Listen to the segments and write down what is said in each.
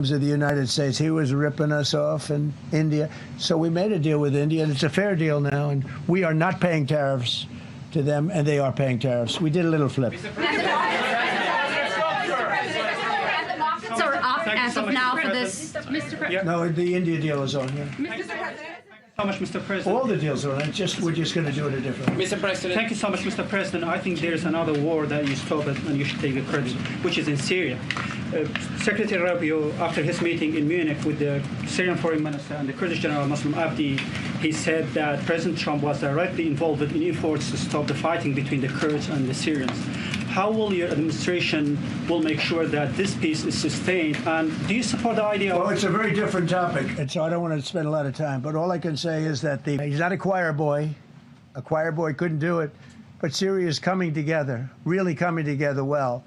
of the United States. He was ripping us off in India. So we made a deal with India, and it's a fair deal now, and we are not paying tariffs to them, and they are paying tariffs. We did a little flip. Are up as of now for this, Mr. President? No, the India deal is on here. Mr. President? So much, Mr. President. All the deals are on it. We're just going to do it a different way. Mr. President. Thank you so much, Mr. President. I think there's another war that you stopped and you should take the credit, which is in Syria. Secretary Rubio, after his meeting in Munich with the Syrian Foreign Minister and the Kurdish General Muslim Abdi, he said that President Trump was directly involved in efforts to stop the fighting between the Kurds and the Syrians. How will your administration will make sure that this peace is sustained? And do you support the idea Well, of... it's a very different topic, and so I don't want to spend a lot of time. But all I can say is that he's not a choir boy. A choir boy couldn't do it. But Syria is coming together, really coming together well.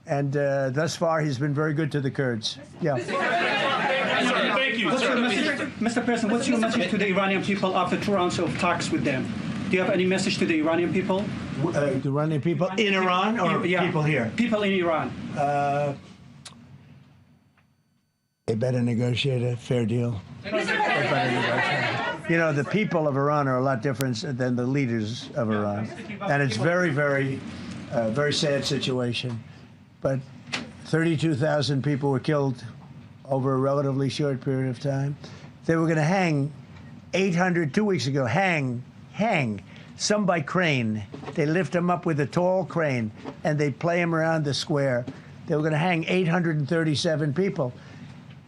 And thus far, he's been very good to the Kurds. Yeah. Thank you. Mr. President, what's your message to the Iranian people after 2 rounds of talks with them? Do you have any message to the Iranian people? The Iranian people in Iran or people here? People in Iran. They better negotiate a fair deal. You know, the people of Iran are a lot different than the leaders of Iran. And it's very, very sad situation. But 32,000 people were killed over a relatively short period of time. They were going to hang 800, 2 weeks ago, hang, some by crane. They lift them up with a tall crane, and they play them around the square. They were going to hang 837 people.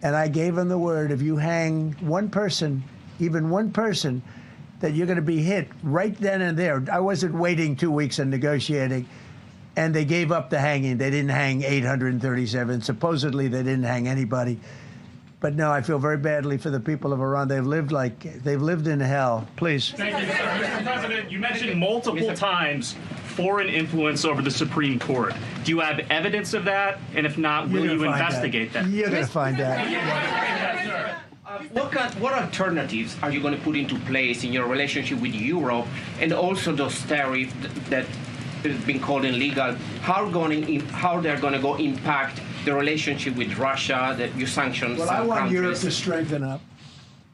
And I gave them the word, if you hang one person, even one person, that you're going to be hit right then and there. I wasn't waiting 2 weeks and negotiating. And they gave up the hanging. They didn't hang 837. Supposedly, they didn't hang anybody. But no, I feel very badly for the people of Iran. They've lived in hell. Please. Thank you, Mr. President. You mentioned multiple times foreign influence over the Supreme Court. Do you have evidence of that? And if not, will you investigate that? You're going to find out. What alternatives are you going to put into place in your relationship with Europe, and also those tariffs that have been called illegal? How they're going to go impact the relationship with Russia, your sanctions? Well, I want countries? Europe to strengthen up.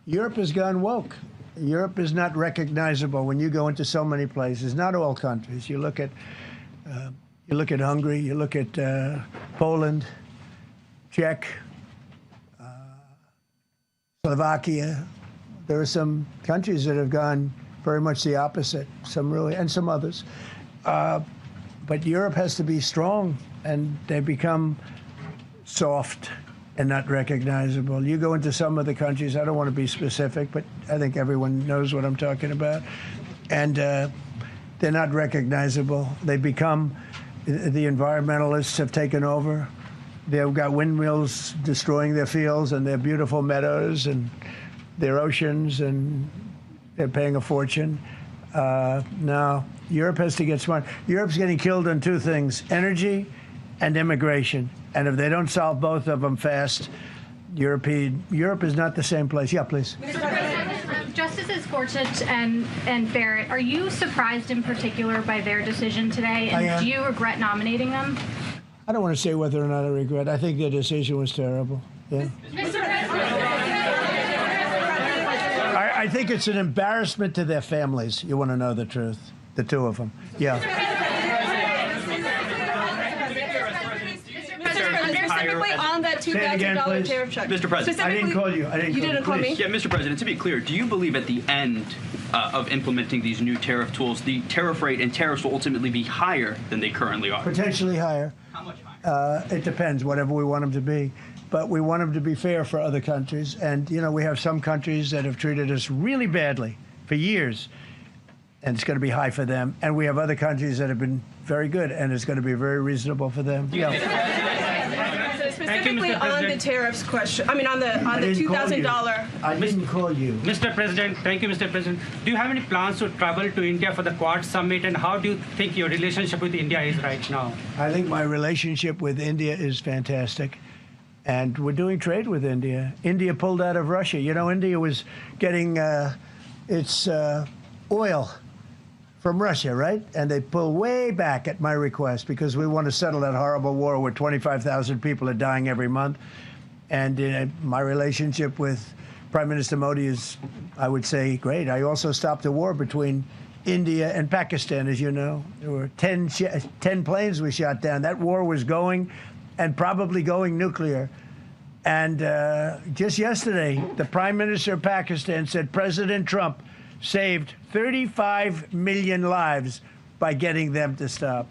Europe has gone woke. Europe is not recognizable when you go into so many places. Not all countries. You look at Hungary. You look at Poland, Czech, Slovakia. There are some countries that have gone very much the opposite. Some really, and some others. But Europe has to be strong, and they become soft and not recognizable. You go into some of the countries, I don't want to be specific, but I think everyone knows what I'm talking about, and they're not recognizable. They become, the environmentalists have taken over. They've got windmills destroying their fields and their beautiful meadows and their oceans, and they're paying a fortune. Now, Europe has to get smart. Europe's getting killed on two things, energy and immigration. And if they don't solve both of them fast, Europe is not the same place. Yeah, please. Mr. President, Justices Gorsuch and Barrett, are you surprised in particular by their decision today? And do you regret nominating them? I don't want to say whether or not I regret. I think their decision was terrible. Yeah. Mr. President. I think it's an embarrassment to their families. You want to know the truth? The two of them. Yeah. Specifically on that $2,000 tariff check. Mr. President, I didn't call you. You didn't call me? Yeah, Mr. President, to be clear, do you believe at the end of implementing these new tariff tools, the tariff rate and tariffs will ultimately be higher than they currently are? Potentially higher. How much higher? It depends, whatever we want them to be. But we want them to be fair for other countries. And, you know, we have some countries that have treated us really badly for years, and it's going to be high for them. And we have other countries that have been very good, and it's going to be very reasonable for them. Yeah. So specifically on the tariffs question, I mean, on the $2,000. I didn't call you. Mr. President, thank you, Mr. President. Do you have any plans to travel to India for the Quad Summit, and how do you think your relationship with India is right now? I think my relationship with India is fantastic. And we're doing trade with India. India pulled out of Russia. You know, India was getting its oil from Russia, right? And they pull way back at my request because we want to settle that horrible war where 25,000 people are dying every month. And my relationship with Prime Minister Modi is, I would say, great. I also stopped a war between India and Pakistan, as you know. There were 10 planes we shot down. That war was going, and probably going nuclear. And just yesterday, the Prime Minister of Pakistan said President Trump saved 35 million lives by getting them to stop.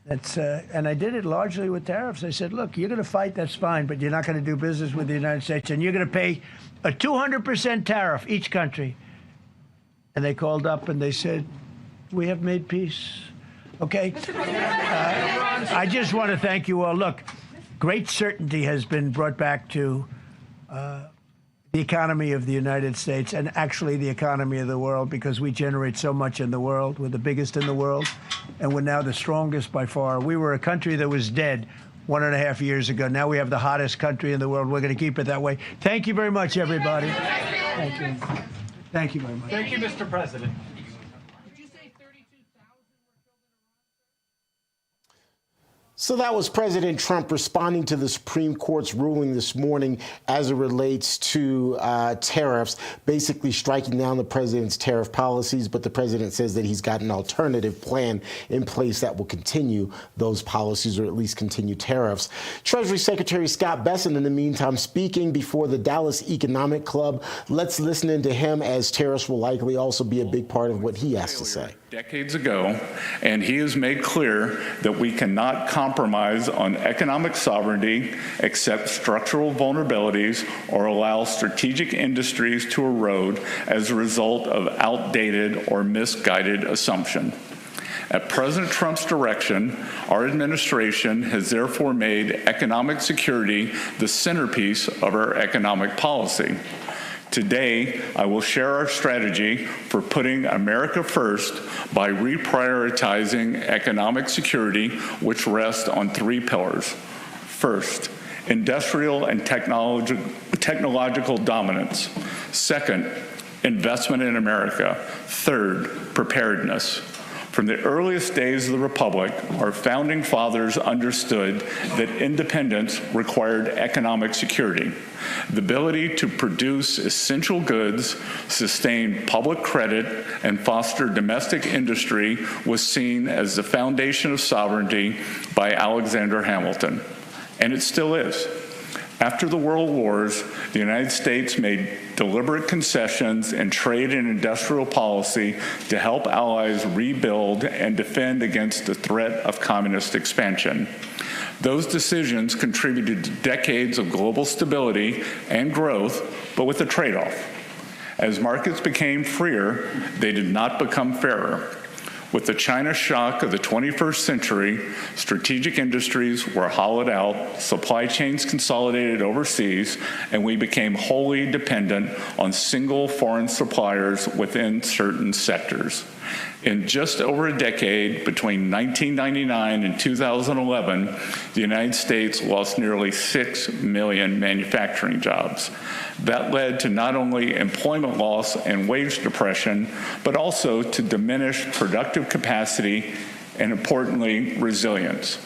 And I did it largely with tariffs. I said, look, you're going to fight, that's fine, but you're not going to do business with the United States, and you're going to pay a 200% tariff, each country. And they called up and they said, we have made peace. Okay? I just want to thank you all. Look, great certainty has been brought back to the economy of the United States, and actually the economy of the world, because we generate so much in the world. We're the biggest in the world, and we're now the strongest by far. We were a country that was dead 1.5 years ago. Now we have the hottest country in the world. We're going to keep it that way. Thank you very much, everybody. Thank you. Thank you very much. Thank you, Mr. President. So that was President Trump responding to the Supreme Court's ruling this morning as it relates to tariffs, basically striking down the president's tariff policies. But the president says that he's got an alternative plan in place that will continue those policies, or at least continue tariffs. Treasury Secretary Scott Bessent, in the meantime, speaking before the Dallas Economic Club. Let's listen into him, as tariffs will likely also be a big part of what he has to say. Decades ago, and he has made clear that we cannot compromise on economic sovereignty, accept structural vulnerabilities, or allow strategic industries to erode as a result of outdated or misguided assumption. At President Trump's direction, our administration has therefore made economic security the centerpiece of our economic policy. Today, I will share our strategy for putting America first by reprioritizing economic security, which rests on 3 pillars. First, industrial and technological dominance. Second, investment in America. Third, preparedness. From the earliest days of the Republic, our founding fathers understood that independence required economic security. The ability to produce essential goods, sustain public credit, and foster domestic industry was seen as the foundation of sovereignty by Alexander Hamilton, and it still is. After the World Wars, the United States made deliberate concessions in trade and industrial policy to help allies rebuild and defend against the threat of communist expansion. Those decisions contributed to decades of global stability and growth, but with a trade-off. As markets became freer, they did not become fairer. With the China shock of the 21st century, strategic industries were hollowed out, supply chains consolidated overseas, and we became wholly dependent on single foreign suppliers within certain sectors. In just over a decade, between 1999 and 2011, the United States lost nearly 6 million manufacturing jobs. That led to not only employment loss and wage depression, but also to diminished productive capacity and, importantly, resilience.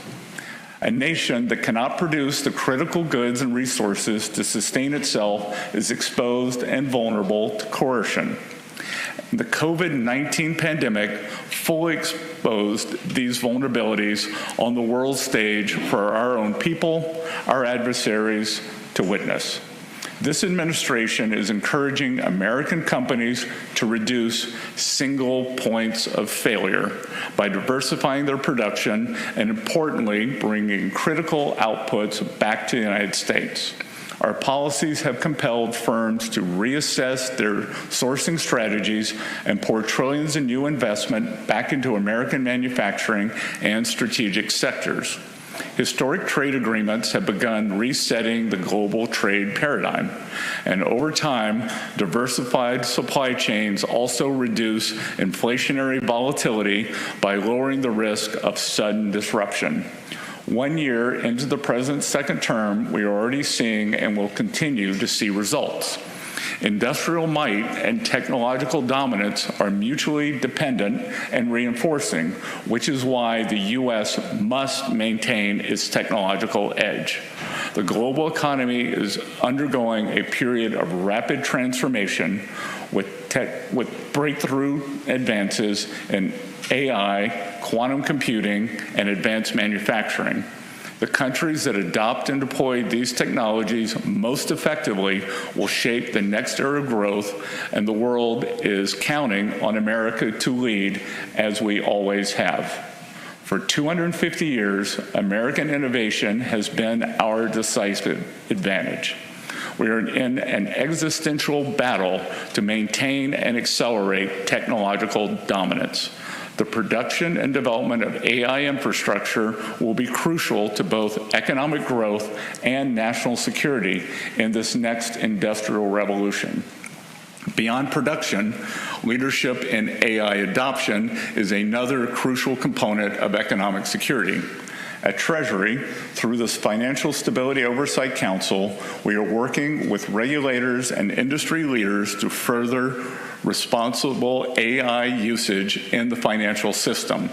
A nation that cannot produce the critical goods and resources to sustain itself is exposed and vulnerable to coercion. The COVID-19 pandemic fully exposed these vulnerabilities on the world stage for our own people, our adversaries, to witness. This administration is encouraging American companies to reduce single points of failure by diversifying their production and, importantly, bringing critical outputs back to the United States. Our policies have compelled firms to reassess their sourcing strategies and pour trillions in new investment back into American manufacturing and strategic sectors. Historic trade agreements have begun resetting the global trade paradigm. And over time, diversified supply chains also reduce inflationary volatility by lowering the risk of sudden disruption. 1 year into the president's second term, we are already seeing and will continue to see results. Industrial might and technological dominance are mutually dependent and reinforcing, which is why the U.S. must maintain its technological edge. The global economy is undergoing a period of rapid transformation with breakthrough advances in AI, quantum computing, and advanced manufacturing. The countries that adopt and deploy these technologies most effectively will shape the next era of growth, and the world is counting on America to lead, as we always have. For 250 years, American innovation has been our decisive advantage. We are in an existential battle to maintain and accelerate technological dominance. The production and development of AI infrastructure will be crucial to both economic growth and national security in this next industrial revolution. Beyond production, leadership in AI adoption is another crucial component of economic security. At Treasury, through this Financial Stability Oversight Council, we are working with regulators and industry leaders to further responsible AI usage in the financial system.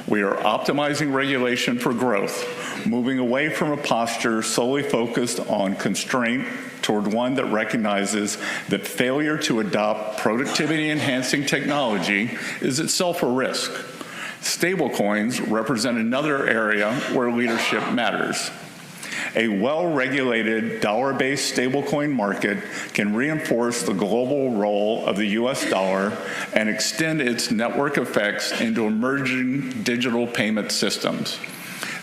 We are optimizing regulation for growth, moving away from a posture solely focused on constraint toward one that recognizes that failure to adopt productivity-enhancing technology is itself a risk. Stablecoins represent another area where leadership matters. A well-regulated dollar-based stablecoin market can reinforce the global role of the U.S. dollar and extend its network effects into emerging digital payment systems.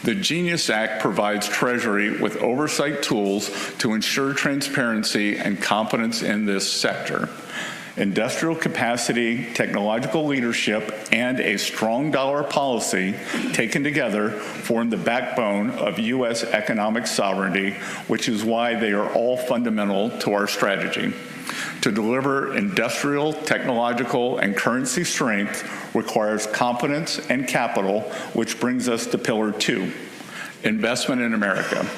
The GENIUS Act provides Treasury with oversight tools to ensure transparency and confidence in this sector. Industrial capacity, technological leadership, and a strong dollar policy taken together form the backbone of U.S. economic sovereignty, which is why they are all fundamental to our strategy. To deliver industrial, technological, and currency strength requires confidence and capital, which brings us to Pillar 2, investment in America.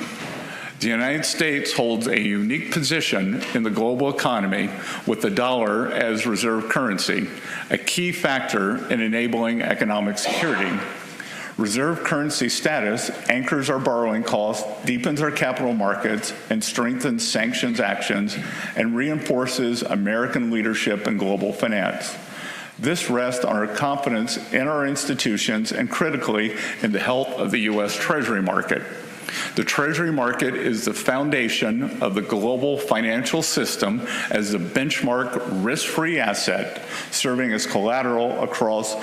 The United States holds a unique position in the global economy with the dollar as reserve currency, a key factor in enabling economic security. Reserve currency status anchors our borrowing costs, deepens our capital markets, and strengthens sanctions actions, and reinforces American leadership in global finance. This rests on our confidence in our institutions and, critically, in the health of the U.S. Treasury market. The Treasury market is the foundation of the global financial system as the benchmark risk-free asset, serving as collateral across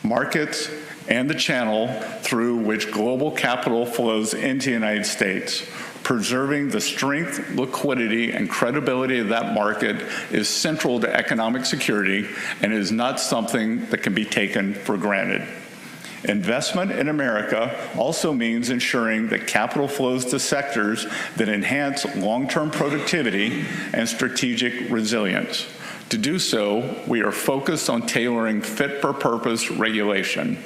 markets and the channel through which global capital flows into the United States. Preserving the strength, liquidity, and credibility of that market is central to economic security and is not something that can be taken for granted. Investment in America also means ensuring that capital flows to sectors that enhance long-term productivity and strategic resilience. To do so, we are focused on tailoring fit-for-purpose regulation.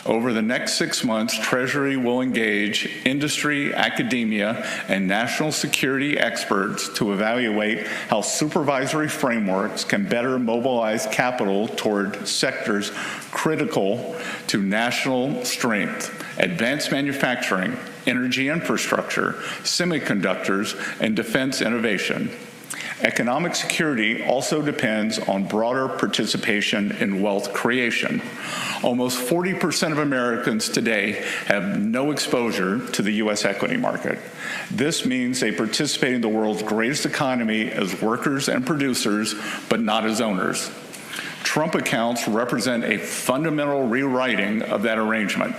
Over the next 6 months, Treasury will engage industry, academia, and national security experts to evaluate how supervisory frameworks can better mobilize capital toward sectors critical to national strength: advanced manufacturing, energy infrastructure, semiconductors, and defense innovation. Economic security also depends on broader participation in wealth creation. Almost 40% of Americans today have no exposure to the U.S. equity market. This means they participate in the world's greatest economy as workers and producers, but not as owners. Trump accounts represent a fundamental rewriting of that arrangement.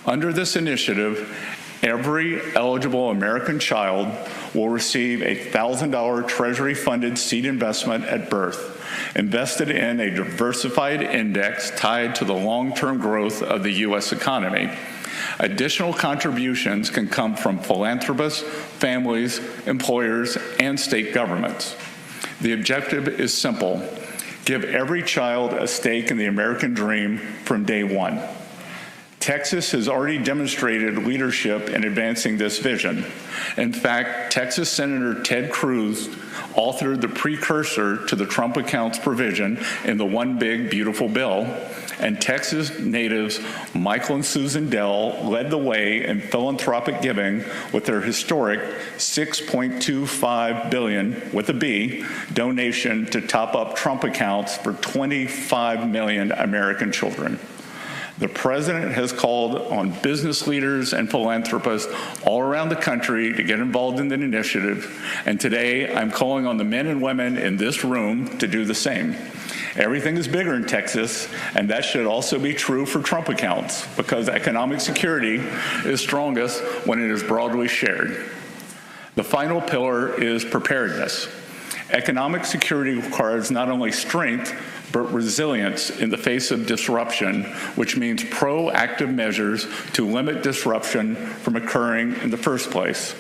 Under this initiative, every eligible American child will receive a $1,000 Treasury-funded seed investment at birth, invested in a diversified index tied to the long-term growth of the U.S. economy. Additional contributions can come from philanthropists, families, employers, and state governments. The objective is simple: give every child a stake in the American dream from day one. Texas has already demonstrated leadership in advancing this vision. In fact, Texas Senator Ted Cruz authored the precursor to the Trump accounts provision in the One Big Beautiful Bill, and Texas natives Michael and Susan Dell led the way in philanthropic giving with their historic $6.25 billion, with a B, donation to top up Trump accounts for 25 million American children. The president has called on business leaders and philanthropists all around the country to get involved in the initiative, and today I'm calling on the men and women in this room to do the same. Everything is bigger in Texas, and that should also be true for Trump accounts, because economic security is strongest when it is broadly shared. The final pillar is preparedness. Economic security requires not only strength, but resilience in the face of disruption, which means proactive measures to limit disruption from occurring in the first place.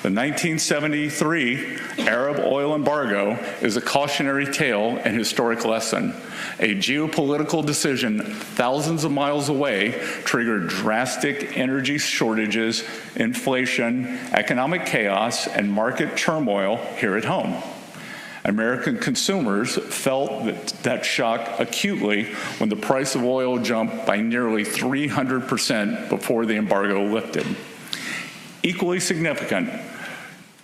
The 1973 Arab oil embargo is a cautionary tale and historic lesson. A geopolitical decision thousands of miles away triggered drastic energy shortages, inflation, economic chaos, and market turmoil here at home. American consumers felt that shock acutely when the price of oil jumped by nearly 300% before the embargo lifted. Equally significant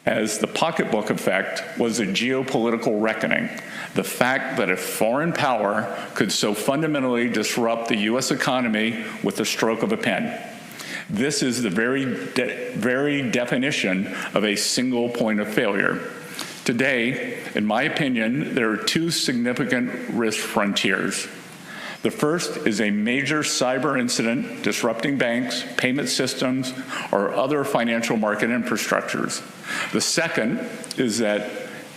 as the pocketbook effect was a geopolitical reckoning, the fact that a foreign power could so fundamentally disrupt the U.S. economy with the stroke of a pen. This is the very definition of a single point of failure. Today, in my opinion, there are two significant risk frontiers. The first is a major cyber incident disrupting banks, payment systems, or other financial market infrastructures. The second is that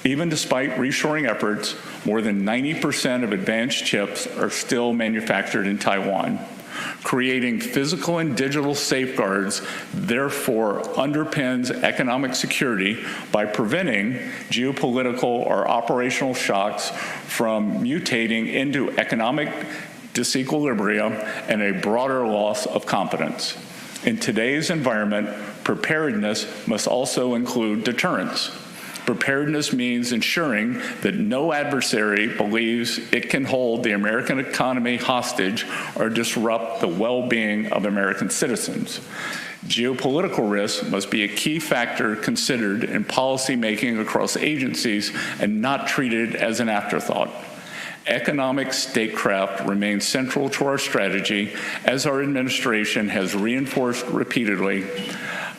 even despite reshoring efforts, more than 90% of advanced chips are still manufactured in Taiwan. Creating physical and digital safeguards therefore underpins economic security by preventing geopolitical or operational shocks from mutating into economic disequilibrium and a broader loss of confidence. In today's environment, preparedness must also include deterrence. Preparedness means ensuring that no adversary believes it can hold the American economy hostage or disrupt the well-being of American citizens. Geopolitical risk must be a key factor considered in policy making across agencies and not treated as an afterthought. Economic statecraft remains central to our strategy, as our administration has reinforced repeatedly.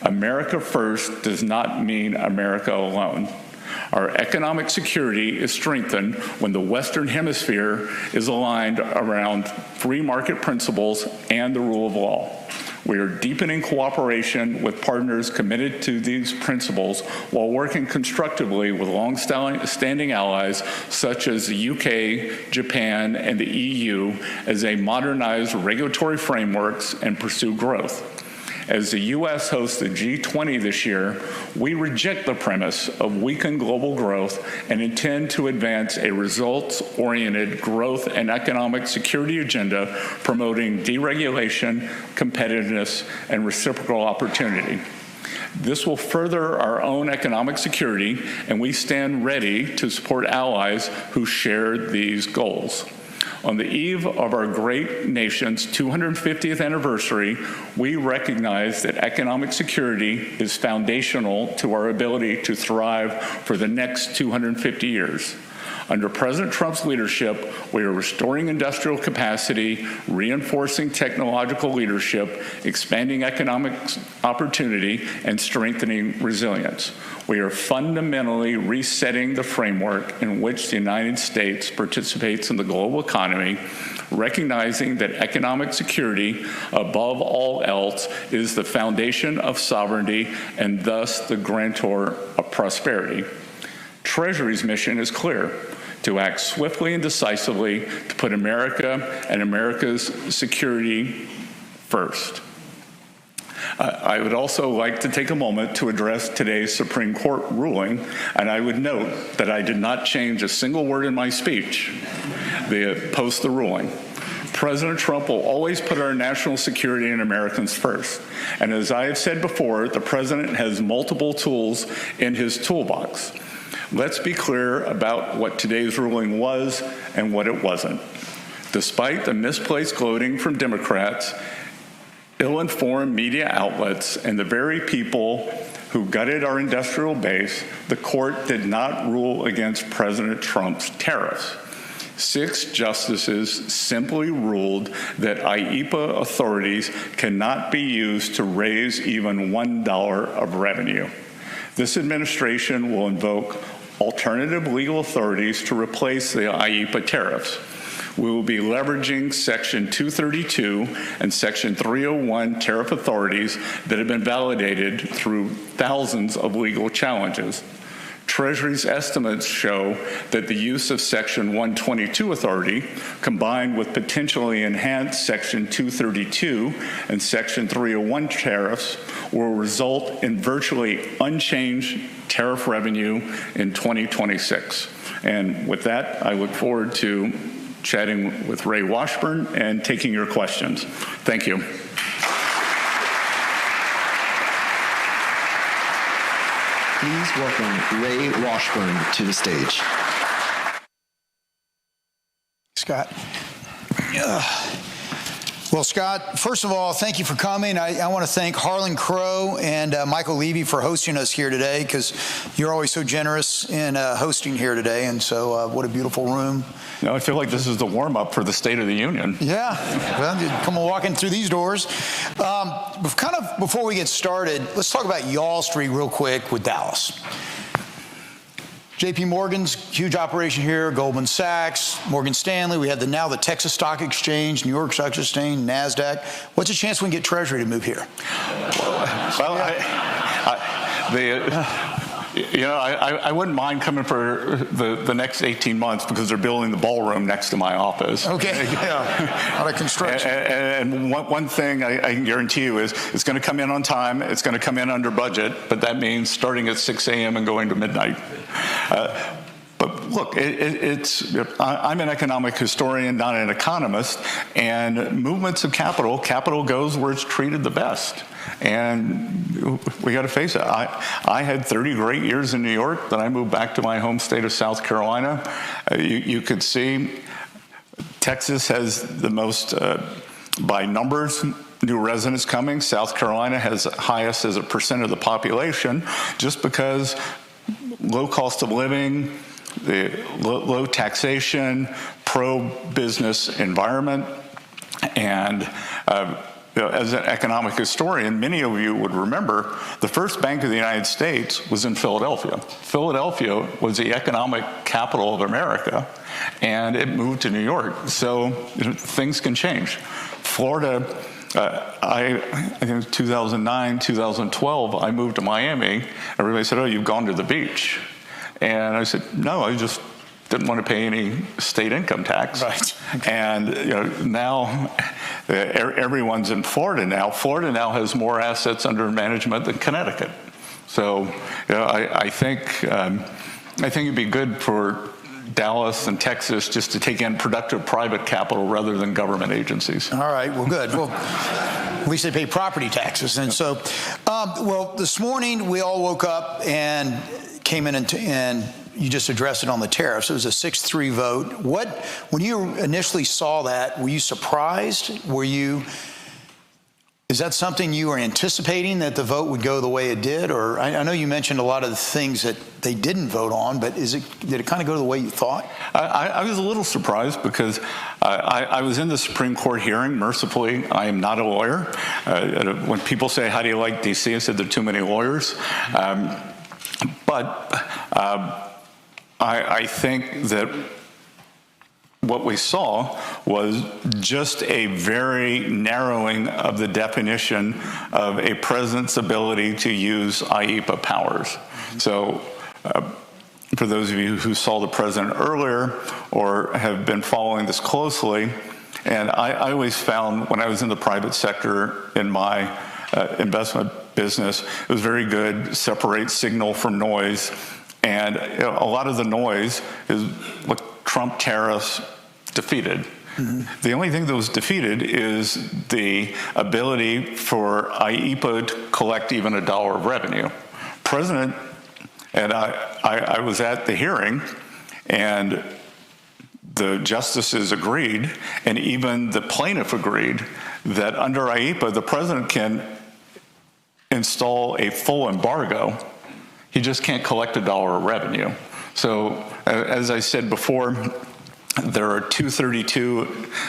America first does not mean America alone. Our economic security is strengthened when the Western Hemisphere is aligned around free market principles and the rule of law. We are deepening cooperation with partners committed to these principles while working constructively with long-standing allies such as the UK, Japan, and the EU as they modernize regulatory frameworks and pursue growth. As the U.S. hosts the G20 this year, we reject the premise of weakened global growth and intend to advance a results-oriented growth and economic security agenda promoting deregulation, competitiveness, and reciprocal opportunity. This will further our own economic security, and we stand ready to support allies who share these goals. On the eve of our great nation's 250th anniversary, we recognize that economic security is foundational to our ability to thrive for the next 250 years. Under President Trump's leadership, we are restoring industrial capacity, reinforcing technological leadership, expanding economic opportunity, and strengthening resilience. We are fundamentally resetting the framework in which the United States participates in the global economy, recognizing that economic security, above all else, is the foundation of sovereignty and thus the grantor of prosperity. Treasury's mission is clear: to act swiftly and decisively to put America and America's security first. I would also like to take a moment to address today's Supreme Court ruling, and I would note that I did not change a single word in my speech post the ruling. President Trump will always put our national security and Americans first. And as I have said before, the president has multiple tools in his toolbox. Let's be clear about what today's ruling was and what it wasn't. Despite the misplaced gloating from Democrats, ill-informed media outlets, and the very people who gutted our industrial base, the court did not rule against President Trump's tariffs. 6 justices simply ruled that IEEPA authorities cannot be used to raise even $1 of revenue. This administration will invoke alternative legal authorities to replace the IEEPA tariffs. We will be leveraging Section 232 and Section 301 tariff authorities that have been validated through thousands of legal challenges. Treasury's estimates show that the use of Section 122 authority, combined with potentially enhanced Section 232 and Section 301 tariffs, will result in virtually unchanged tariff revenue in 2026. And with that, I look forward to chatting with Ray Washburn and taking your questions. Thank you. Please welcome Ray Washburn to the stage. Scott. Well, Scott, first of all, thank you for coming. I want to thank Harlan Crow and Michael Levy for hosting us here today, because you're always so generous in hosting here today. And so what a beautiful room. You know, I feel like this is the warm-up for the State of the Union. Yeah. Well, you come walking through these doors. Kind of before we get started, let's talk about Y'all Street real quick with Dallas. JP Morgan's huge operation here, Goldman Sachs, Morgan Stanley. We have now the Texas Stock Exchange, New York Stock Exchange, NASDAQ. What's the chance we can get Treasury to move here? Well, I wouldn't mind coming for the next 18 months, because they're building the ballroom next to my office. Okay, yeah, a lot of construction. And one thing I can guarantee you is it's going to come in on time, it's going to come in under budget, but that means starting at 6 a.m. and going to midnight. But look, I'm an economic historian, not an economist, and movements of capital goes where it's treated the best. And we got to face it. I had 30 great years in New York. Then I moved back to my home state of South Carolina. You could see Texas has the most, by numbers, new residents coming. South Carolina has the highest as a percent of the population, just because low cost of living, the low taxation, pro-business environment, and as an economic historian, many of you would remember the first Bank of the United States was in Philadelphia. Philadelphia was the economic capital of America, and it moved to New York. So things can change. Florida, I think 2009, 2012, I moved to Miami. Everybody said, "Oh, you've gone to the beach." And I said, "No, I just didn't want to pay any state income tax." Right. And now everyone's in Florida now. Florida now has more assets under management than Connecticut. So I think it'd be good for Dallas and Texas just to take in productive private capital rather than government agencies. All right, well, good. Well, at least they pay property taxes. And so, well, this morning we all woke up and came in and you just addressed it on the tariffs. It was a 6-3 vote. When you initially saw that, were you surprised? Is that something you were anticipating, that the vote would go the way it did? Or I know you mentioned a lot of the things that they didn't vote on, but did it kind of go the way you thought? I was a little surprised, because I was in the Supreme Court hearing. Mercifully, I am not a lawyer. When people say, "How do you like D.C.?" I said, "There are too many lawyers." But I think that what we saw was just a very narrowing of the definition of a president's ability to use IEEPA powers. So for those of you who saw the president earlier or have been following this closely, and I always found when I was in the private sector in my investment business, it was very good, separate signal from noise. And a lot of the noise is what Trump tariffs defeated. Mm-hmm. The only thing that was defeated is the ability for IEEPA to collect even $1 of revenue. President, and I was at the hearing, and the justices agreed, and even the plaintiff agreed, that under IEPA, the president can install a full embargo. He just can't collect a dollar of revenue. So, as I said before, there are 232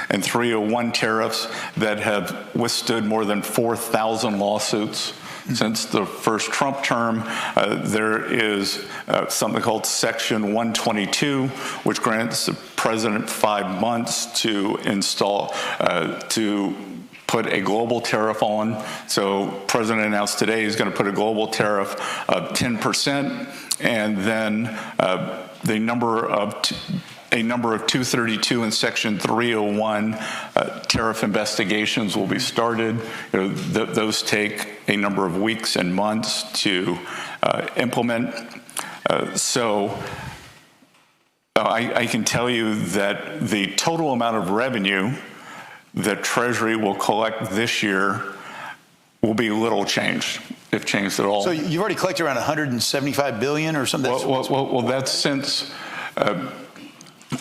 and 301 tariffs that have withstood more than 4,000 lawsuits since the first Trump term. There is something called Section 122, which grants the president 5 months to install, to put a global tariff on. So president announced today he's going to put a global tariff of 10%, and then a number of 232 and Section 301 tariff investigations will be started. Those take a number of weeks and months to implement. I can tell you that the total amount of revenue that Treasury will collect this year will be little changed, if changed at all. So you've already collected around $175 billion or something? Well, that's since...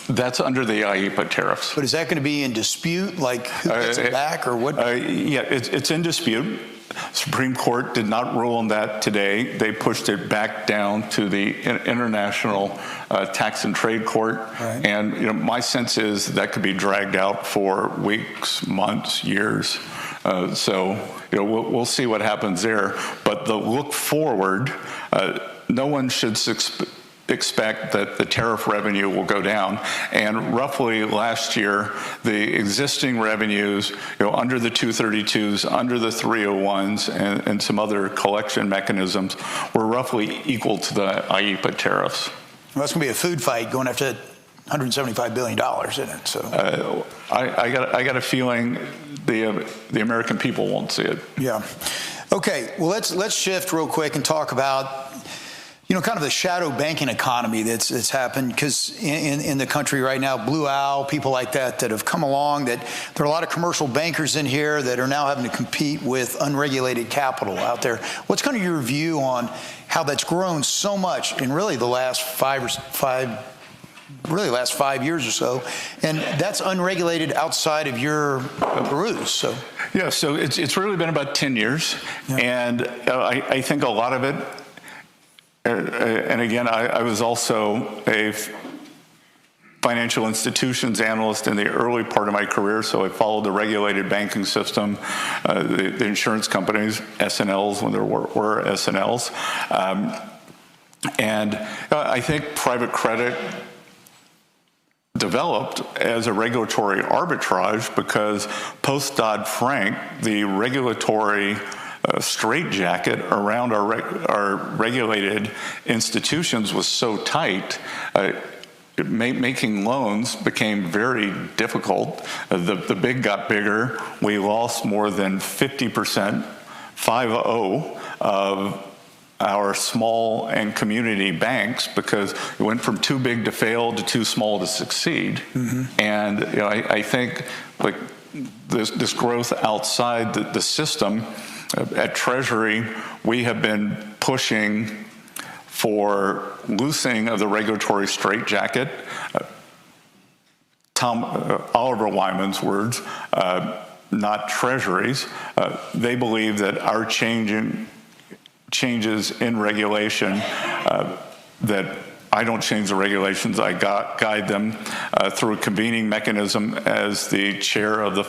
that's under the IEPA tariffs. But is that going to be in dispute? Like, who gets it back, or what? Yeah, it's in dispute. Supreme Court did not rule on that today. They pushed it back down to the International Tax and Trade Court. Right. And my sense is that could be dragged out for weeks, months, years. We'll see what happens there. But the look forward, no one should expect that the tariff revenue will go down. And roughly last year, the existing revenues, under the 232s, under the 301s, and some other collection mechanisms were roughly equal to the IEPA tariffs. Well, that's going to be a food fight going after $175 billion, isn't it? So I got a feeling the American people won't see it. Yeah. Okay. Well, let's shift real quick and talk about kind of the shadow banking economy that's happened, because in the country right now, Blue Owl, people like that have come along, that there are a lot of commercial bankers in here that are now having to compete with unregulated capital out there. What's kind of your view on how that's grown so much in really the last five years or so, and that's unregulated outside of your peruse? So yeah, so it's really been about 10 years, yeah. And I think a lot of it. And again, I was also a financial institutions analyst in the early part of my career, so I followed the regulated banking system, the insurance companies, S&Ls when there were S&Ls. And I think private credit developed as a regulatory arbitrage because post-Dodd-Frank, the regulatory straitjacket around our regulated institutions was so tight, making loans became very difficult. The big got bigger. We lost more than 50%, 50, of our small and community banks because it went from too big to fail to too small to succeed. Mm-hmm. And I think like this growth outside the system. At Treasury, we have been pushing for loosening of the regulatory straitjacket. Oliver Wyman's words, not Treasury's. They believe that our changes in regulation, that I don't change the regulations, I guide them through a convening mechanism as the chair of the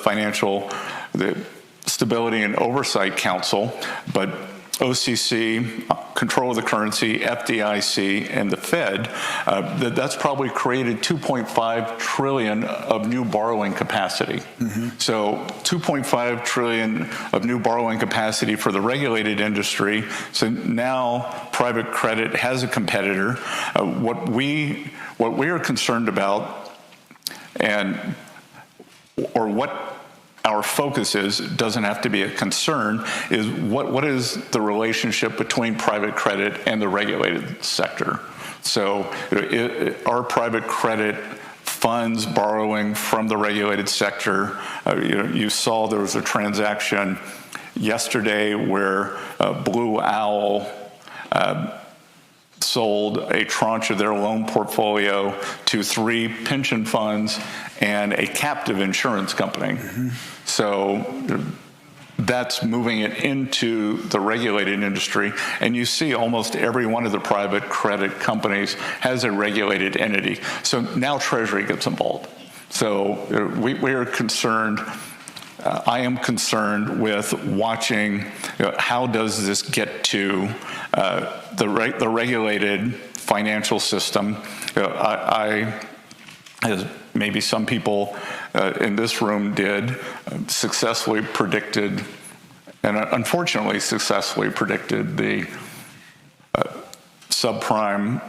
Stability and Oversight Council, but OCC, control of the currency, FDIC, and the Fed, that's probably created $2.5 trillion of new borrowing capacity. Mm-hmm. So $2.5 trillion of new borrowing capacity for the regulated industry. So now private credit has a competitor. What we are concerned about, or what our focus doesn't have to be a concern, is what is the relationship between private credit and the regulated sector. So our private credit funds borrowing from the regulated sector. You saw there was a transaction yesterday where Blue Owl sold a tranche of their loan portfolio to 3 pension funds and a captive insurance company. So that's moving it into the regulated industry, and you see almost every one of the private credit companies has a regulated entity. So now Treasury gets involved. So we are concerned. I am concerned with watching how does this get to the regulated financial system. As maybe some people in this room did, successfully predicted, and unfortunately successfully predicted, the subprime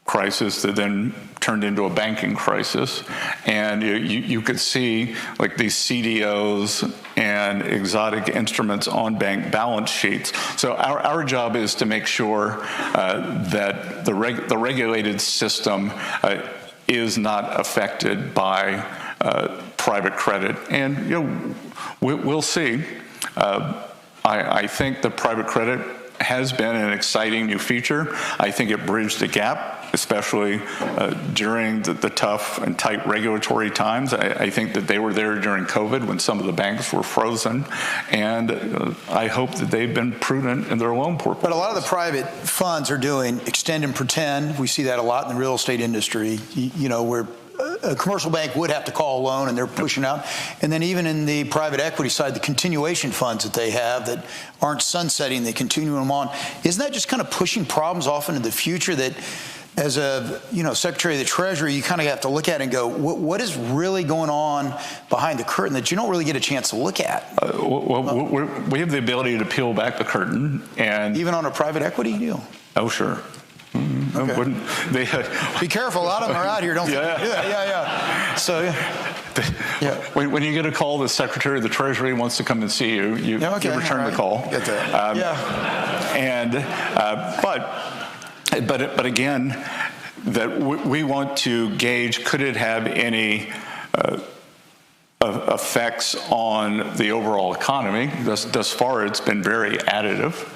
crisis that then turned into a banking crisis. And you could see like these CDOs and exotic instruments on bank balance sheets. So our job is to make sure that the regulated system is not affected by private credit. And we'll see. I think the private credit has been an exciting new feature. I think it bridged the gap, especially during the tough and tight regulatory times. I think that they were there during COVID when some of the banks were frozen, and I hope that they've been prudent in their loan portfolios. But a lot of the private funds are doing extend and pretend. We see that a lot in the real estate industry, where a commercial bank would have to call a loan and they're pushing out. And then even in the private equity side, the continuation funds that they have that aren't sunsetting, they continue them on. Isn't that just kind of pushing problems off into the future that as a Secretary of the Treasury, you kind of have to look at it and go, what is really going on behind the curtain that you don't really get a chance to look at? We have the ability to peel back the curtain. And even on a private equity deal? Oh, sure. Okay. Be careful. A lot of them are out here, don't they? Yeah. So, when you get a call, the Secretary of the Treasury wants to come and see you. You return the call. Get that. But again, that we want to gauge, could it have any effects on the overall economy? Thus far, it's been very additive.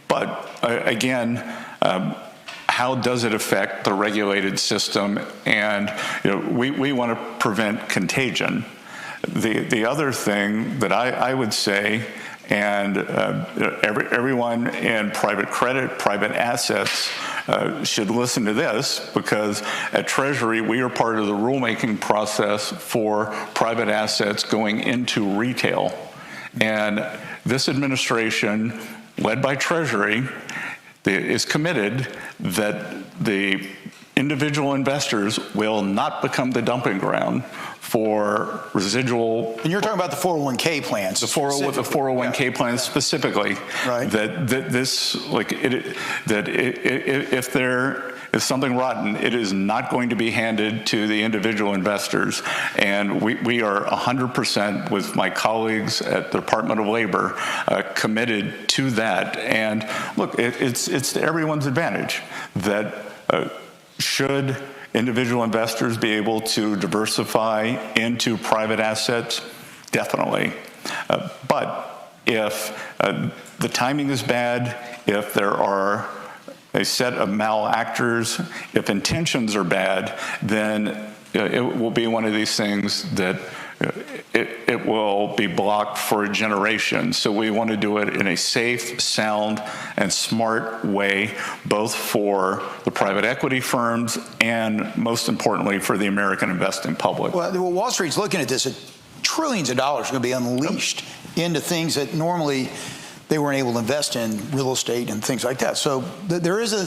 But again, how does it affect the regulated system? And we want to prevent contagion. The other thing that I would say, and everyone in private credit, private assets should listen to this, because at Treasury we are part of the rulemaking process for private assets going into retail. And this administration, led by Treasury, is committed that the individual investors will not become the dumping ground for residual. And you're talking about the 401k plans. The 401k plans specifically. Right. If there is something rotten, it is not going to be handed to the individual investors. And we are 100% with my colleagues at the Department of Labor committed to that. And look, it's to everyone's advantage that should individual investors be able to diversify into private assets? Definitely. But if the timing is bad, if there are a set of malactors, if intentions are bad, then it will be one of these things that it will be blocked for a generation. So we want to do it in a safe, sound, and smart way, both for the private equity firms and, most importantly, for the American investing public. Well, Wall Street's looking at this. Trillions of dollars are going to be unleashed into things that normally they weren't able to invest in, real estate and things like that. So there is a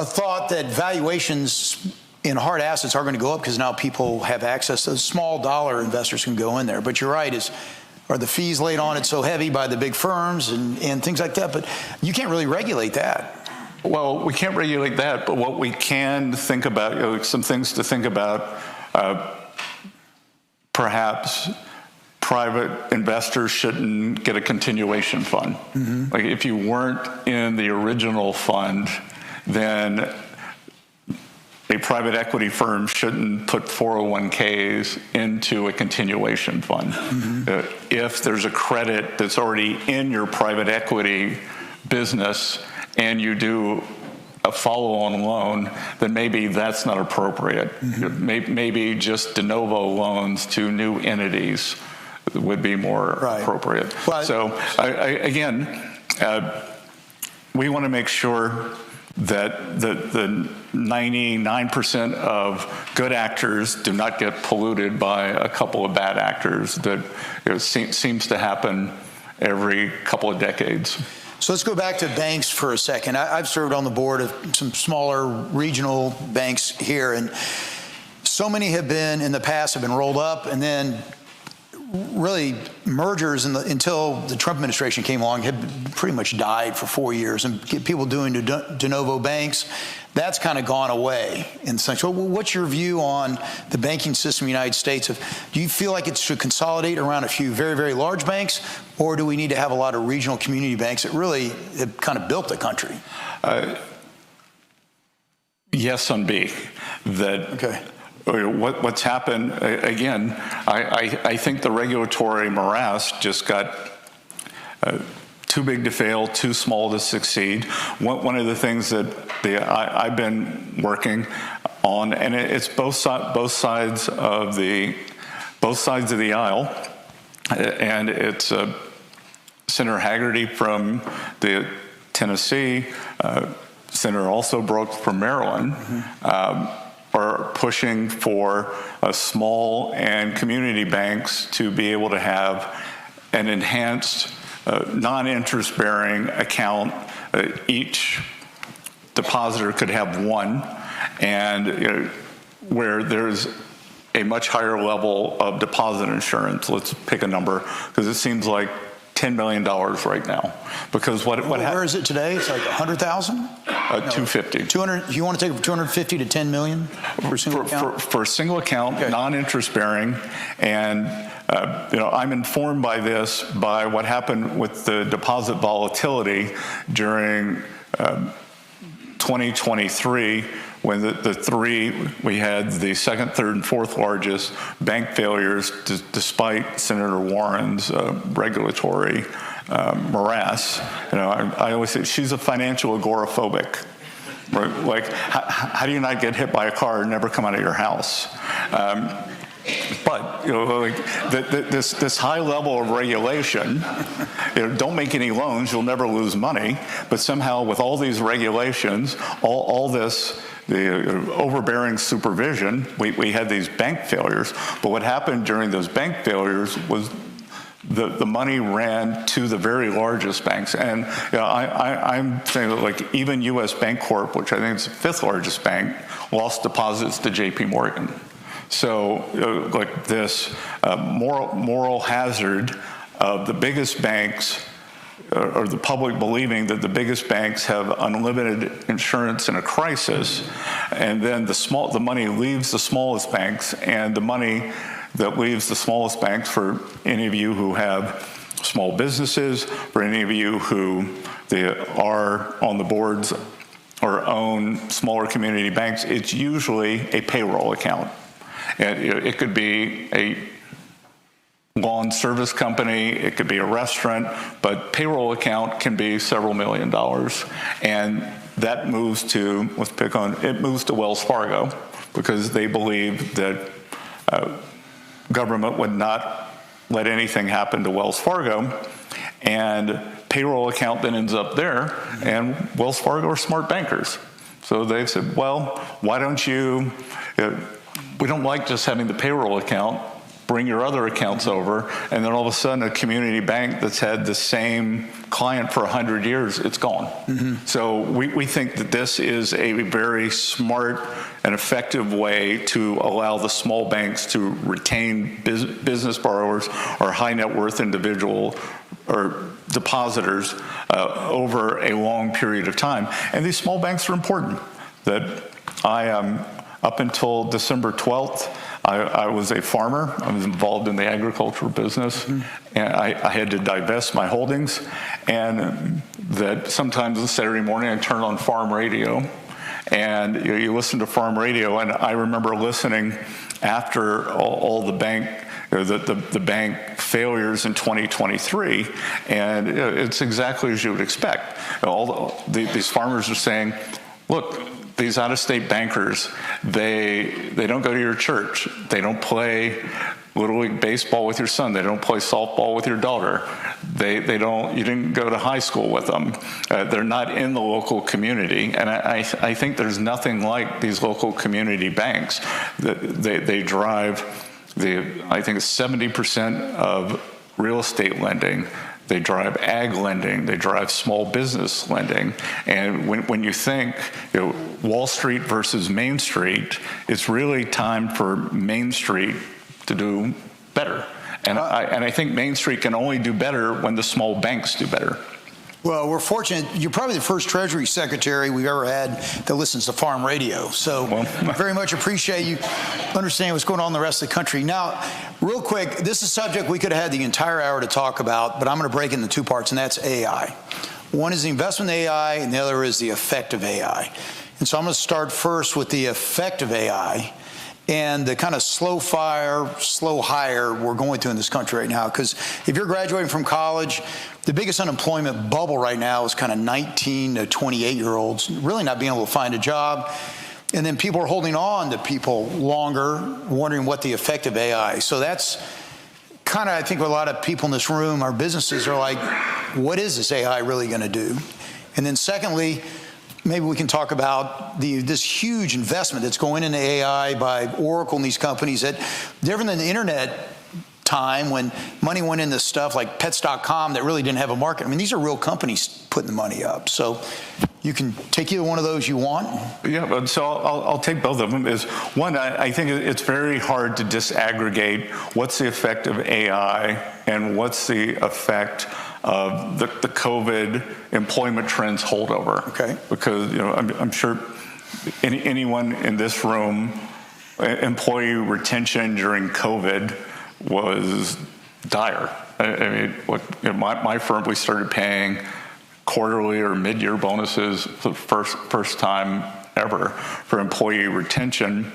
thought that valuations in hard assets are going to go up because now people have access. Those small dollar investors can go in there. But you're right, are the fees laid on it so heavy by the big firms and things like that? But you can't really regulate that. Well, we can't regulate that, but what we can think about, some things to think about, perhaps private investors shouldn't get a continuation fund. Mm-hmm. Like if you weren't in the original fund, then a private equity firm shouldn't put 401ks into a continuation fund. Mm-hmm. If there's a credit that's already in your private equity business and you do a follow-on loan, then maybe that's not appropriate. Maybe just de novo loans to new entities would be more appropriate. Well, so again, we want to make sure that the 99% of good actors do not get polluted by a couple of bad actors that seems to happen every couple of decades. So let's go back to banks for a second. I've served on the board of some smaller regional banks here, and so many have been in the past have been rolled up, and then really mergers until the Trump administration came along had pretty much died for 4 years, and people doing de novo banks, that's kind of gone away in some. So what's your view on the banking system in the United States? Do you feel like it should consolidate around a few very, very large banks, or do we need to have a lot of regional community banks that really have kind of built the country? Yes on B. Okay. What's happened, again, I think the regulatory morass just got too big to fail, too small to succeed. One of the things that I've been working on, and it's both sides of the aisle, and it's Senator Haggerty from the Tennessee, Senator also Brooks from Maryland, are pushing for small and community banks to be able to have an enhanced non-interest-bearing account. Each depositor could have one, and where there's a much higher level of deposit insurance. Let's pick a number, because it seems like $10 million right now. Because where is it today? It's like 100,000? 250. 200. You want to take from 250 to 10 million for a single account? For a single account, okay. Non-interest bearing, and I'm informed by this by what happened with the deposit volatility during 2023. When we had the second, third, and fourth largest bank failures, despite Senator Warren's regulatory morass. I always say she's a financial agoraphobic. Right? Like, how do you not get hit by a car and never come out of your house? But this high level of regulation, don't make any loans, you'll never lose money. But somehow, with all these regulations, all this. The overbearing supervision, we had these bank failures, but what happened during those bank failures was the money ran to the very largest banks. And I'm saying that, like, even U.S. Bancorp, which I think is the fifth largest bank, lost deposits to J.P. Morgan. So like this moral hazard of the biggest banks, or the public believing that the biggest banks have unlimited insurance in a crisis, and then the money leaves the smallest banks, and the money that leaves the smallest banks, for any of you who have small businesses, for any of you who are on the boards or own smaller community banks, it's usually a payroll account. And it could be a lawn service company, it could be a restaurant, but payroll account can be several $1 million. And that moves to, it moves to Wells Fargo, because they believe that government would not let anything happen to Wells Fargo. And payroll account then ends up there, and Wells Fargo are smart bankers. So they've said, well, why don't you, we don't like just having the payroll account, bring your other accounts over, and then all of a sudden a community bank that's had the same client for 100 years, it's gone. Mm-hmm. So we think that this is a very smart and effective way to allow the small banks to retain business borrowers or high net worth individual or depositors over a long period of time. And these small banks are important. That up until December 12th, I was a farmer. I was involved in the agricultural business, mm-hmm. and I had to divest my holdings. And that sometimes on Saturday morning I turned on farm radio, and you listen to farm radio. And I remember listening after all the bank, the bank failures in 2023, and it's exactly as you would expect. These farmers are saying, look, these out-of-state bankers, they don't go to your church. They don't play Little League baseball with your son. They don't play softball with your daughter. You didn't go to high school with them. They're not in the local community. And I think there's nothing like these local community banks. They drive I think it's 70% of real estate lending. They drive ag lending. They drive small business lending. And when you think Wall Street versus Main Street, it's really time for Main Street to do better. And I think Main Street can only do better when the small banks do better. Well, we're fortunate. You're probably the first Treasury Secretary we've ever had that listens to farm radio. So very much appreciate you understanding what's going on in the rest of the country. Now, real quick, this is a subject we could have had the entire hour to talk about, but I'm going to break it into two parts, and that's AI. One is the investment in AI, and the other is the effect of AI. And so I'm going to start first with the effect of AI and the kind of slow fire, slow hire we're going through in this country right now. Because if you're graduating from college, the biggest unemployment bubble right now is kind of 19 to 28-year-olds really not being able to find a job. And then people are holding on to people longer, wondering what the effect of AI. So that's kind of, I think, what a lot of people in this room, our businesses are like, what is this AI really going to do? And then secondly, maybe we can talk about this huge investment that's going into AI by Oracle and these companies that different than the internet time when money went into stuff like pets.com that really didn't have a market. I mean, these are real companies putting the money up. So you can take either one of those you want. Yeah, so I'll take both of them. One, I think it's very hard to disaggregate what's the effect of AI and what's the effect of the COVID employment trends holdover. Okay. Because I'm sure anyone in this room, employee retention during COVID was dire. I mean, my firm, we started paying quarterly or mid-year bonuses for the first time ever for employee retention.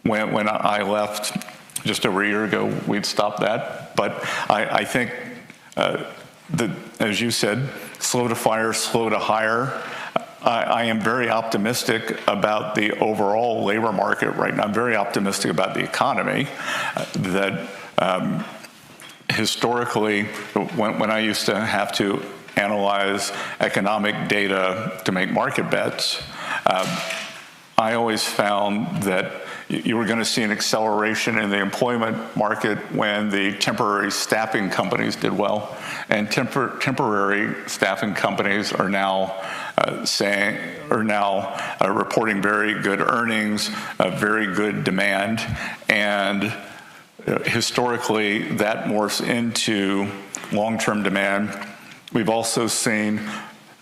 When I left just over a year ago, we'd stopped that. But I think as you said, slow to fire, slow to hire. I am very optimistic about the overall labor market right now. I'm very optimistic about the economy. That historically, when I used to have to analyze economic data to make market bets, I always found that you were going to see an acceleration in the employment market when the temporary staffing companies did well. And temporary staffing companies are now reporting very good earnings, very good demand, and historically that morphs into long-term demand. We've also seen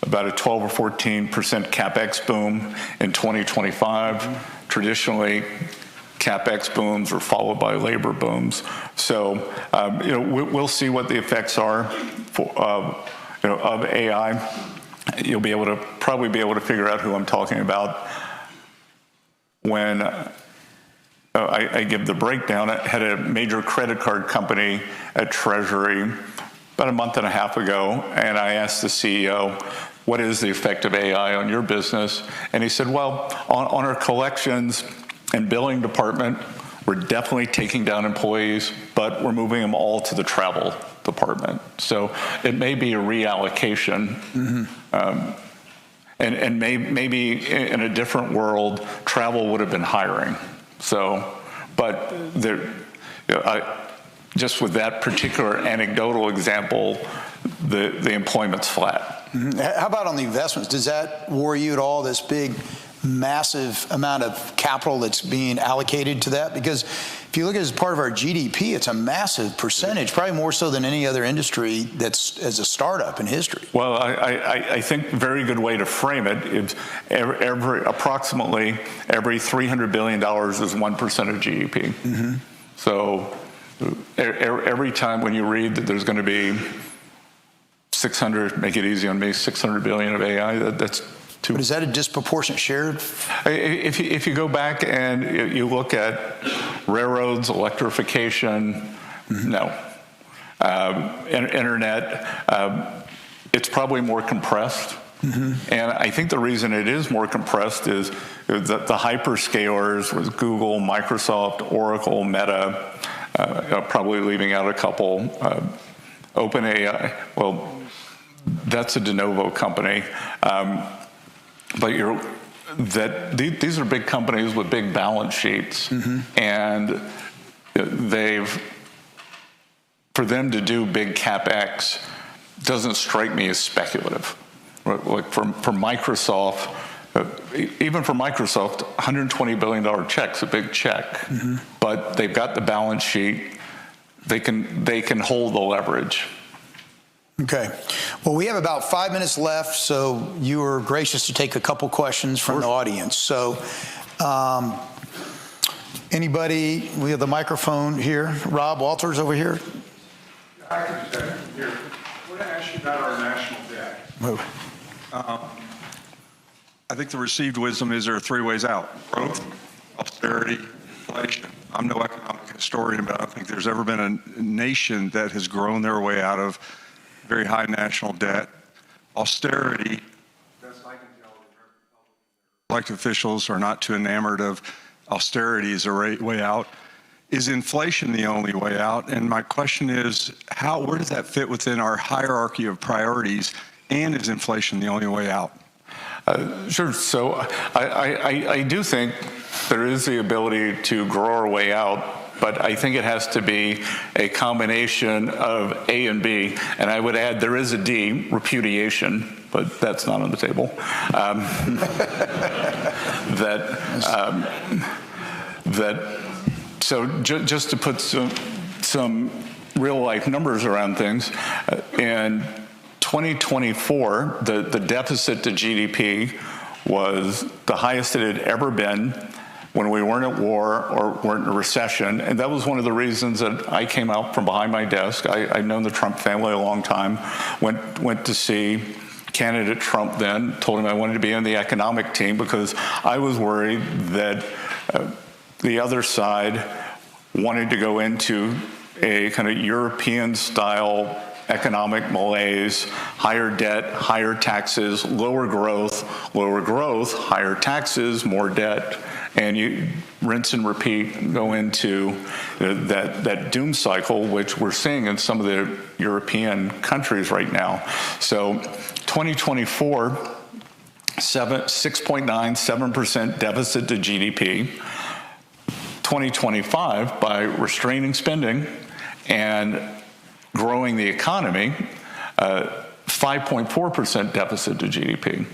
about a 12 or 14% CapEx boom in 2025. Traditionally, CapEx booms are followed by labor booms. So, we'll see what the effects are of AI. You'll probably be able to figure out who I'm talking about when I give the breakdown. I had a major credit card company at Treasury about a month and a half ago, and I asked the CEO, what is the effect of AI on your business? And he said, well, on our collections and billing department, we're definitely taking down employees, but we're moving them all to the travel department. So it may be a reallocation. Mm-hmm. And maybe in a different world, travel would have been hiring. So, but just with that particular anecdotal example, the employment's flat. Mm-hmm. How about on the investments? Does that worry you at all, this big, massive amount of capital that's being allocated to that? Because if you look at it as part of our GDP, it's a massive percentage, probably more so than any other industry that's as a startup in history. Well, I think a very good way to frame it is approximately every $300 billion is 1% of GDP. Mm-hmm. So every time when you read that there's going to be 600, make it easy on me, 600 billion of AI, that's too. But is that a disproportionate share? If you go back and you look at railroads, electrification, mm-hmm. No. Internet, it's probably more compressed. And I think the reason it is more compressed is that the hyperscalers with Google, Microsoft, Oracle, Meta, probably leaving out a couple, OpenAI, well, that's a de novo company. But these are big companies with big balance sheets, and for them to do big CapEx doesn't strike me as speculative. Like for Microsoft, even for Microsoft, $120 billion check's a big check, but they've got the balance sheet. They can hold the leverage. Okay. Well, we have about 5 minutes left, so you were gracious to take a couple questions from the audience. So, anybody? We have the microphone here. Rob Walters over here. I can just here. I want to ask you about our national debt. Move. I think the received wisdom is there are three ways out: growth, austerity, inflation. I'm no economic historian, but I don't think there's ever been a nation that has grown their way out of very high national debt. Austerity, best I can tell, elected officials are not too enamored of austerity as a way out. Is inflation the only way out? And my question is, where does that fit within our hierarchy of priorities? And is inflation the only way out? Sure. So I do think there is the ability to grow our way out, but I think it has to be a combination of A and B. And I would add there is a D, repudiation, but that's not on the table. So just to put some real life numbers around things, in 2024, the deficit to GDP was the highest it had ever been when we weren't at war or weren't in a recession. And that was one of the reasons that I came out from behind my desk. I've known the Trump family a long time, went to see candidate Trump then, told him I wanted to be on the economic team because I was worried that the other side wanted to go into a kind of European-style economic malaise, higher debt, higher taxes, lower growth, higher taxes, more debt, and you rinse and repeat and go into that doom cycle, which we're seeing in some of the European countries right now. So 2024, 6.97% deficit to GDP. 2025, by restraining spending and growing the economy, 5.4% deficit to GDP.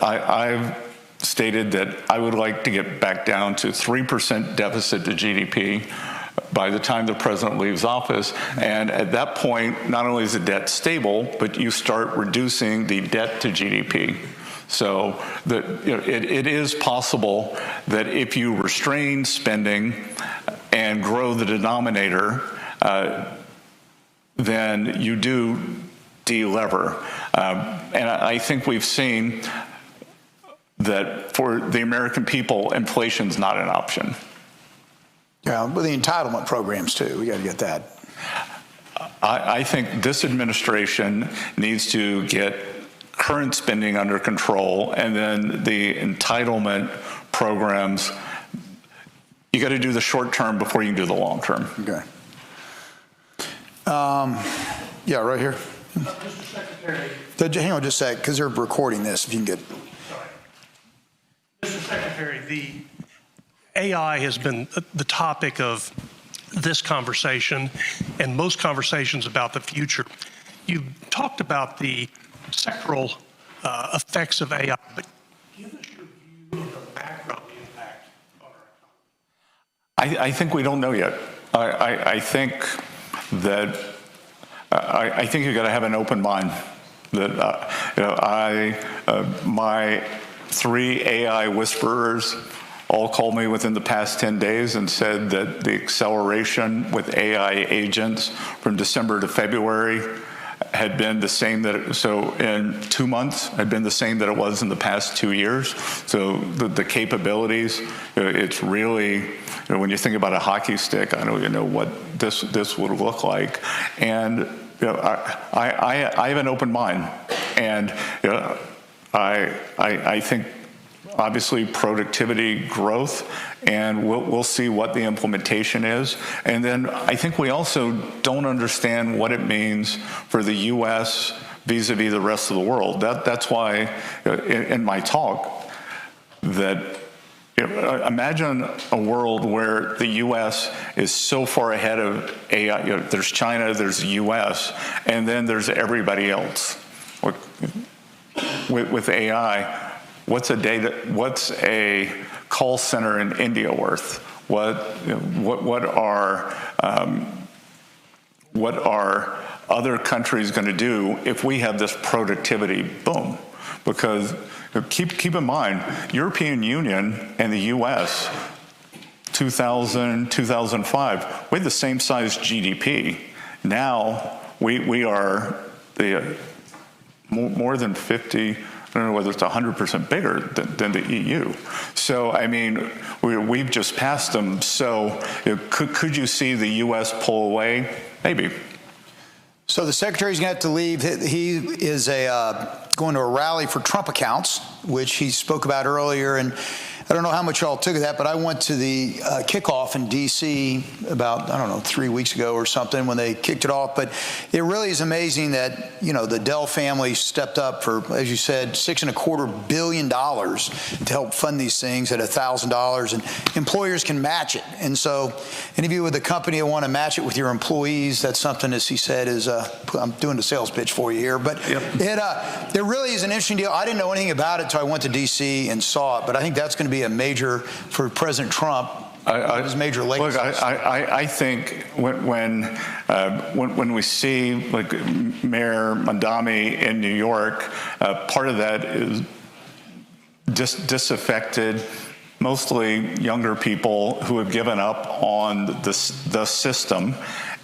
I've stated that I would like to get back down to 3% deficit to GDP by the time the president leaves office. And at that point, not only is the debt stable, but you start reducing the debt to GDP. So it is possible that if you restrain spending and grow the denominator, then you do de-lever. And I think we've seen that for the American people, inflation's not an option. Yeah, but the entitlement programs too, we got to get that. I think this administration needs to get current spending under control, and then the entitlement programs, you got to do the short term before you can do the long term. Okay. Yeah, right here. Mr. Secretary. Hang on just a sec, because they're recording this, if you can get. Sorry. Mr. Secretary, the AI has been the topic of this conversation and most conversations about the future. You talked about the sectoral effects of AI, but give us your view of the macro impact on our economy. I think we don't know yet. I think that I think you got to have an open mind. That my 3 AI whisperers all called me within the past 10 days and said that the acceleration with AI agents from December to February had been the same so in 2 months had been the same that it was in the past 2 years. So the capabilities, it's really, when you think about a hockey stick, I don't even know what this would look like. And I have an open mind, and I think obviously productivity growth, and we'll see what the implementation is. And then I think we also don't understand what it means for the U.S. vis-a-vis the rest of the world. That's why in my talk that imagine a world where the U.S. is so far ahead of AI. There's China, there's the U.S., and then there's everybody else. With AI, what's a call center in India worth? What are other countries going to do if we have this productivity boom? Because keep in mind, European Union and the U.S. 2000, 2005, we had the same size GDP. Now we are the more than 50. I don't know whether it's 100% bigger than the EU. So, I mean, we've just passed them. So could you see the U.S. pull away? Maybe. So the secretary's going to have to leave. He is going to a rally for Trump accounts, which he spoke about earlier. And I don't know how much y'all took of that, but I went to the kickoff in D.C. about, 3 weeks ago or something when they kicked it off. But it really is amazing that, the Dell family stepped up for, as you said, $6.25 billion to help fund these things at $1,000, and employers can match it. And so any of you with a company that want to match it with your employees, that's something, as he said, is I'm doing the sales pitch for you here. But it really is an interesting deal. I didn't know anything about it until I went to D.C. and saw it. But I think that's going to be a major for President Trump. His major legacy. Look, I think when we see like Mayor Mondami in New York, part of that is disaffected, mostly younger people who have given up on the system.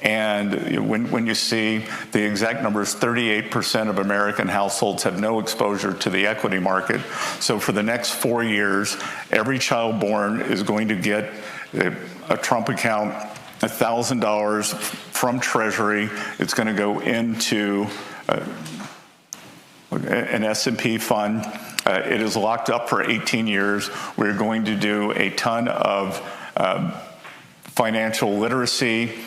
And when you see the exact numbers, 38% of American households have no exposure to the equity market. So for the next 4 years, every child born is going to get a Trump account, $1,000 from Treasury. It's going to go into an S&P fund. It is locked up for 18 years. We're going to do a ton of financial literacy.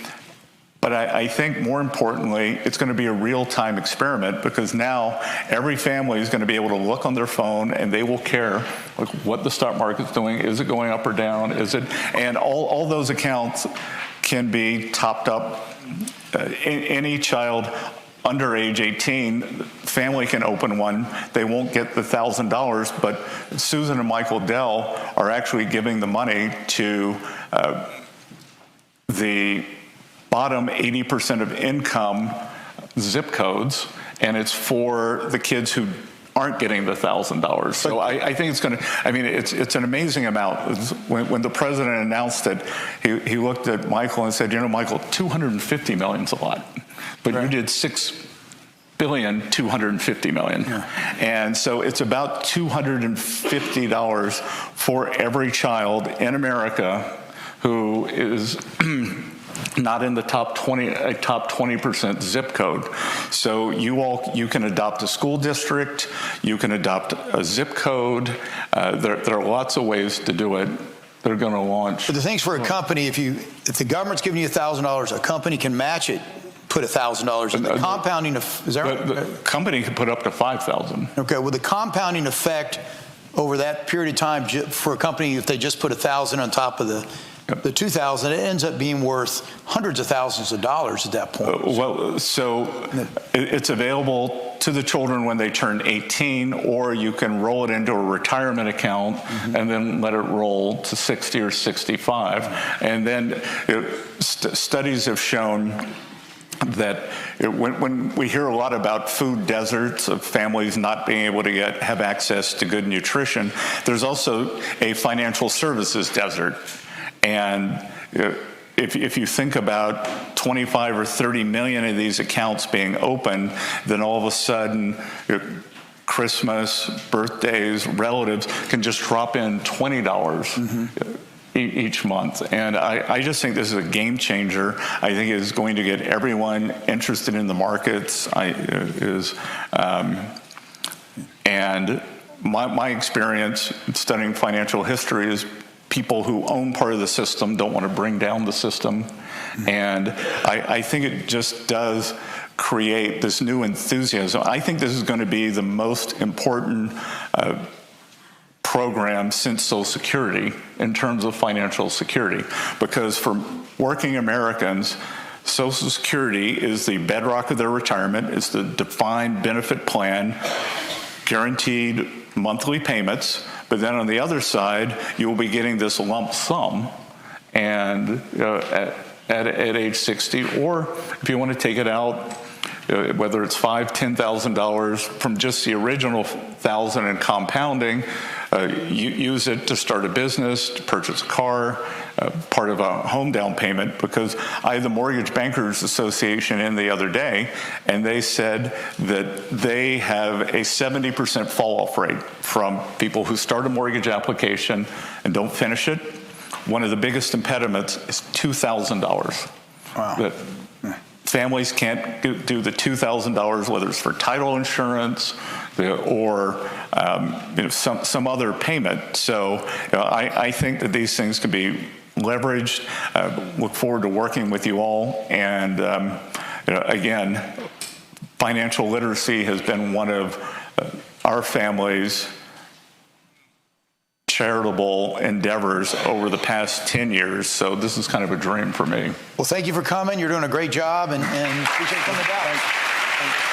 But I think more importantly, it's going to be a real-time experiment, because now every family is going to be able to look on their phone and they will care like what the stock market's doing. Is it going up or down? Is it? And all those accounts can be topped up. Any child under age 18, family can open one. They won't get the $1,000, but Susan and Michael Dell are actually giving the money to the bottom 80% of income zip codes, and it's for the kids who aren't getting the $1,000. So I think it's going to, it's an amazing amount. When the president announced it, he looked at Michael and said, Michael, $250 million is a lot, but you did $6.25 billion. Yeah. And so it's about $250 for every child in America who is not in the top 20% zip code. So you can adopt a school district, you can adopt a zip code. There are lots of ways to do it. They're going to launch. But the thing's for a company, if the government's giving you $1,000, a company can match it. Put $1,000 in the compounding. Is that right? The company can put up to $5,000. Okay. Well, the compounding effect over that period of time for a company, if they just put $1,000 on top of the $2,000, it ends up being worth hundreds of thousands of dollars at that point. So it's available to the children when they turn 18, or you can roll it into a retirement account and then let it roll to 60 or 65. And then studies have shown that when we hear a lot about food deserts of families not being able to have access to good nutrition, there's also a financial services desert. And if you think about 25 or 30 million of these accounts being open, then all of a sudden Christmas, birthdays, relatives can just drop in $20 each month. And I just think this is a game changer. I think it is going to get everyone interested in the markets. And my experience studying financial history is people who own part of the system don't want to bring down the system. And I think it just does create this new enthusiasm. I think this is going to be the most important program since Social Security in terms of financial security, because for working Americans, Social Security is the bedrock of their retirement. It's the defined benefit plan, guaranteed monthly payments, but then on the other side, you will be getting this lump sum, and at age 60, or if you want to take it out, whether it's $5,000, $10,000 from just the original $1,000 and compounding, you use it to start a business, to purchase a car, part of a home down payment, because I had the Mortgage Bankers Association in the other day, and they said that they have a 70% fall-off rate from people who start a mortgage application and don't finish it. One of the biggest impediments is $2,000. Wow. That families can't do the $2,000, whether it's for title insurance or some other payment. So I think that these things can be leveraged. Look forward to working with you all. And again, financial literacy has been one of our family's charitable endeavors over the past 10 years. So this is kind of a dream for me. Well, thank you for coming. You're doing a great job, and appreciate you coming back. Thank you.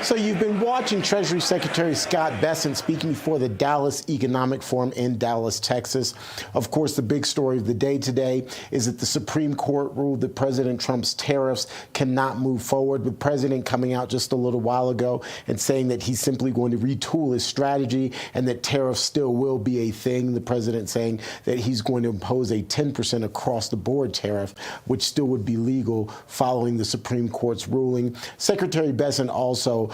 So you've been watching Treasury Secretary Scott Bessent speaking before the Dallas Economic Forum in Dallas, Texas. Of course, the big story of the day today is that the Supreme Court ruled that President Trump's tariffs cannot move forward, with the president coming out just a little while ago and saying that he's simply going to retool his strategy and that tariffs still will be a thing. The president saying that he's going to impose a 10% across-the-board tariff, which still would be legal following the Supreme Court's ruling. Secretary Bessent also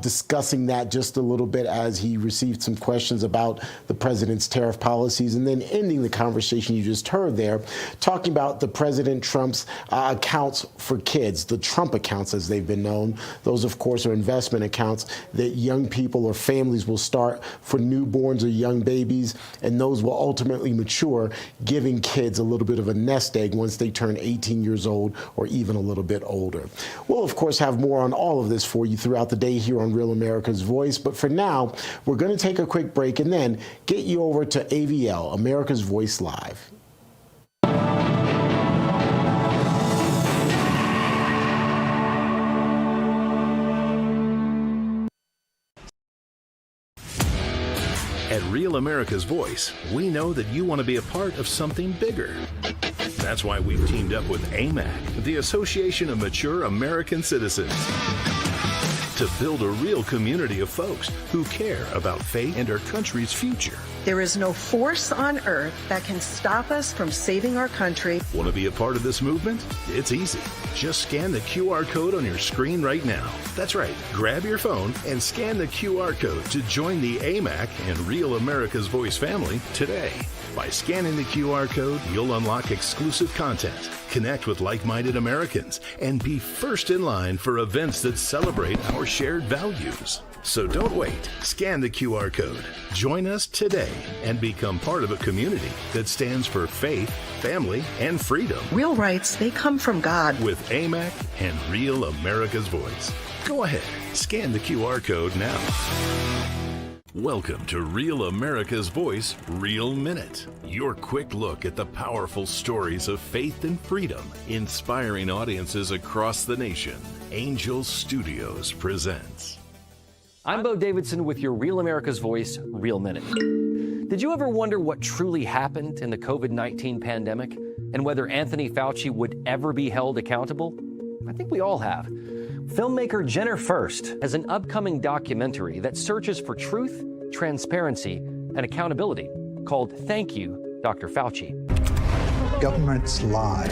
discussing that just a little bit as he received some questions about the president's tariff policies, and then ending the conversation you just heard there, talking about the President Trump's accounts for kids, the Trump accounts as they've been known. Those, of course, are investment accounts that young people or families will start for newborns or young babies, and those will ultimately mature, giving kids a little bit of a nest egg once they turn 18 years old or even a little bit older. We'll, of course, have more on all of this for you throughout the day here on Real America's Voice. But for now, we're going to take a quick break and then get you over to AVL, America's Voice Live. At Real America's Voice, we know that you want to be a part of something bigger. That's why we've teamed up with AMAC, the Association of Mature American Citizens, to build a real community of folks who care about faith and our country's future. There is no force on earth that can stop us from saving our country. Want to be a part of this movement? It's easy. Just scan the QR code on your screen right now. That's right. Grab your phone and scan the QR code to join the AMAC and Real America's Voice family today. By scanning the QR code, you'll unlock exclusive content, connect with like-minded Americans, and be first in line for events that celebrate our shared values. So don't wait. Scan the QR code. Join us today and become part of a community that stands for faith, family, and freedom. Real rights, they come from God. With AMAC and Real America's Voice. Go ahead, scan the QR code now. Welcome to Real America's Voice, Real Minute. Your quick look at the powerful stories of faith and freedom, inspiring audiences across the nation. Angel Studios presents. I'm Bo Davidson with your Real America's Voice, Real Minute. Did you ever wonder what truly happened in the COVID-19 pandemic and whether Anthony Fauci would ever be held accountable? I think we all have. Filmmaker Jenner First has an upcoming documentary that searches for truth, transparency, and accountability called Thank You, Dr. Fauci. Governments lie.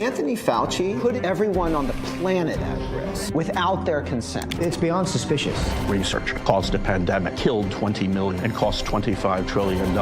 Anthony Fauci put everyone on the planet at risk without their consent. It's beyond suspicious. Research caused a pandemic, killed 20 million, and cost $25 trillion.